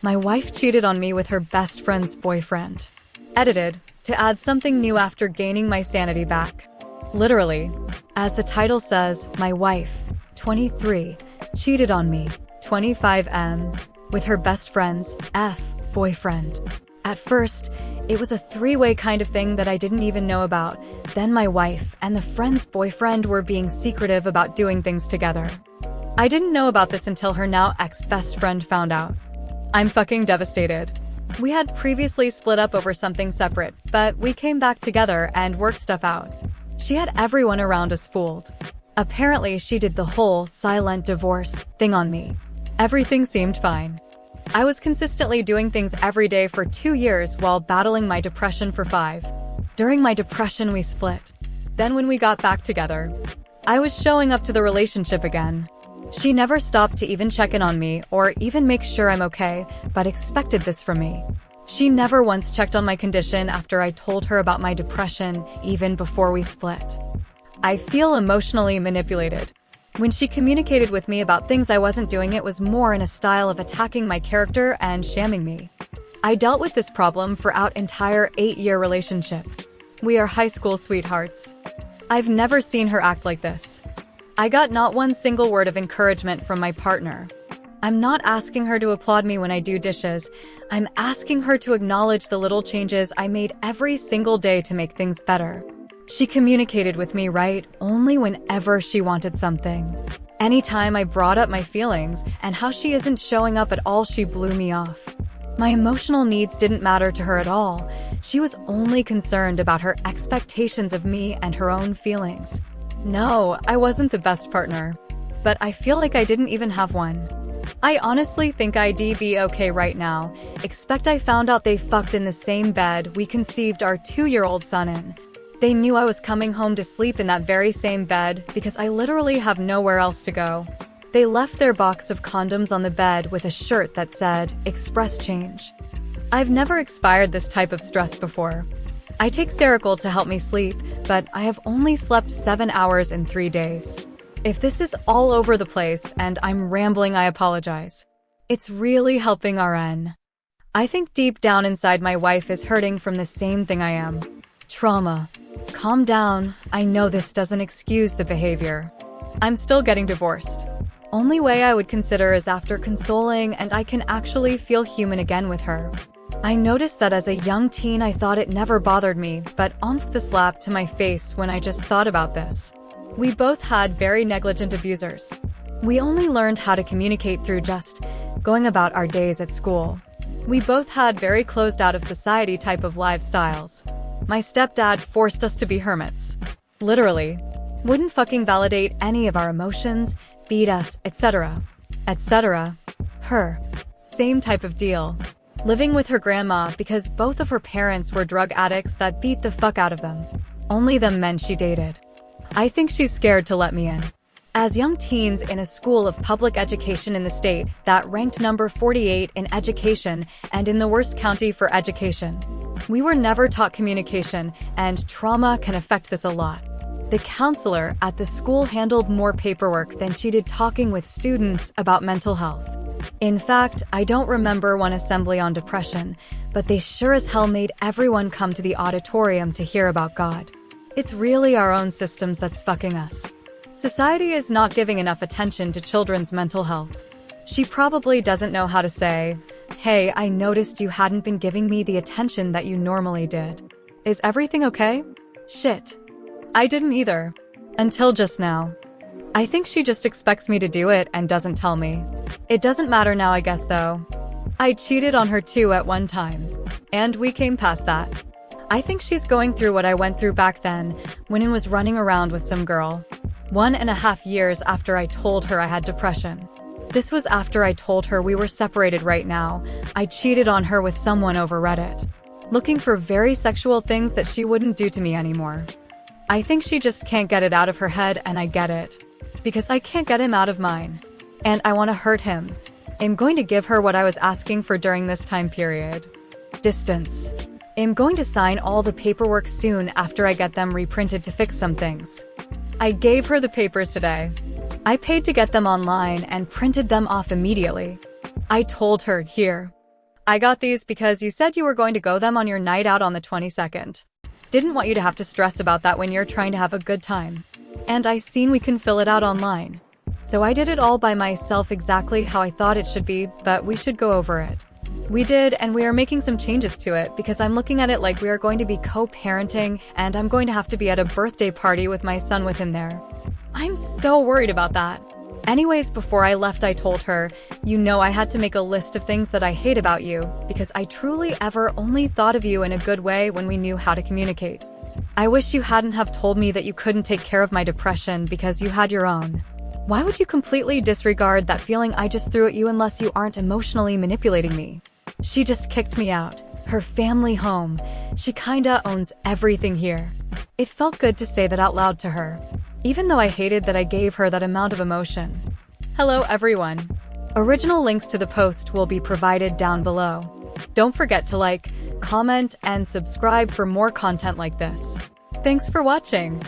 My wife cheated on me with her best friend's boyfriend. Edited, to add something new after gaining my sanity back. Literally, as the title says, my wife, 23, cheated on me, 25M, with her best friend's boyfriend. At first, it was a three-way kind of thing that I didn't even know about. Then my wife and the friend's boyfriend were being secretive about doing things together. I didn't know about this until her now ex-best friend found out. I'm fucking devastated. We had previously split up over something separate, but we came back together and worked stuff out. She had everyone around us fooled. Apparently, she did the whole silent divorce thing on me. Everything seemed fine. I was consistently doing things every day for 2 years while battling my depression for 5. During my depression, we split. Then when we got back together, I was showing up to the relationship again. She never stopped to even check in on me or even make sure I'm okay, but expected this from me. She never once checked on my condition after I told her about my depression, even before we split. I feel emotionally manipulated. When she communicated with me about things I wasn't doing, it was more in a style of attacking my character and shamming me. I dealt with this problem for our entire 8-year relationship. We are high school sweethearts. I've never seen her act like this. I got not one single word of encouragement from my partner. I'm not asking her to applaud me when I do dishes. I'm asking her to acknowledge the little changes I made every single day to make things better. She communicated with me only whenever she wanted something. Anytime I brought up my feelings and how she isn't showing up at all, she blew me off. My emotional needs didn't matter to her at all. She was only concerned about her expectations of me and her own feelings. No, I wasn't the best partner, but I feel like I didn't even have one. I honestly think I'd be okay right now, except I found out they fucked in the same bed we conceived our 2-year-old son in. They knew I was coming home to sleep in that very same bed because I literally have nowhere else to go. They left their box of condoms on the bed with a shirt that said, "Express change." I've never expired this type of stress before. I take Seroquel to help me sleep, but I have only slept 7 hours in 3 days. If this is all over the place and I'm rambling, I apologize. It's really helping RN. I think deep down inside my wife is hurting from the same thing I am. Trauma. Calm down. I know this doesn't excuse the behavior. I'm still getting divorced. Only way I would consider is after consoling and I can actually feel human again with her. I noticed that as a young teen I thought it never bothered me, but oomph the slap to my face when I just thought about this. We both had very negligent abusers. We only learned how to communicate through just going about our days at school. We both had very closed out of society type of lifestyles. My stepdad forced us to be hermits. Literally. Wouldn't fucking validate any of our emotions, feed us, etc. etc. Her. Same type of deal. Living with her grandma because both of her parents were drug addicts that beat the fuck out of them. Only the men she dated. I think she's scared to let me in. As young teens in a school of public education in the state that ranked number 48 in education and in the worst county for education, we were never taught communication, and trauma can affect this a lot. The counselor at the school handled more paperwork than she did talking with students about mental health. In fact, I don't remember one assembly on depression, but they sure as hell made everyone come to the auditorium to hear about God. It's really our own systems that's fucking us. Society is not giving enough attention to children's mental health. She probably doesn't know how to say, "Hey, I noticed you hadn't been giving me the attention that you normally did. Is everything okay?" Shit. I didn't either. Until just now. I think she just expects me to do it and doesn't tell me. It doesn't matter now, I guess, though. I cheated on her too at one time. And we came past that. I think she's going through what I went through back then when I was running around with some girl. 1.5 years after I told her I had depression. This was after I told her we were separated right now. I cheated on her with someone over Reddit. Looking for very sexual things that she wouldn't do to me anymore. I think she just can't get it out of her head, and I get it. Because I can't get him out of mine. And I want to hurt him. I'm going to give her what I was asking for during this time period. Distance. I'm going to sign all the paperwork soon after I get them reprinted to fix some things. I gave her the papers today. I paid to get them online and printed them off immediately. I told her, "Here. I got these because you said you were going to go them on your night out on the 22nd. Didn't want you to have to stress about that when you're trying to have a good time. And I seen we can fill it out online. So I did it all by myself exactly how I thought it should be, but we should go over it. We did, and we are making some changes to it because I'm looking at it like we are going to be co-parenting and I'm going to have to be at a birthday party with my son with him there. I'm so worried about that. Anyways, before I left, I told her, you know I had to make a list of things that I hate about you because I truly ever only thought of you in a good way when we knew how to communicate. I wish you hadn't have told me that you couldn't take care of my depression because you had your own. Why would you completely disregard that feeling I just threw at you unless you aren't emotionally manipulating me? She just kicked me out. Her family home. She kinda owns everything here. It felt good to say that out loud to her, even though I hated that I gave her that amount of emotion. Hello everyone. Original links to the post will be provided down below. Don't forget to like, comment, and subscribe for more content like this. Thanks for watching.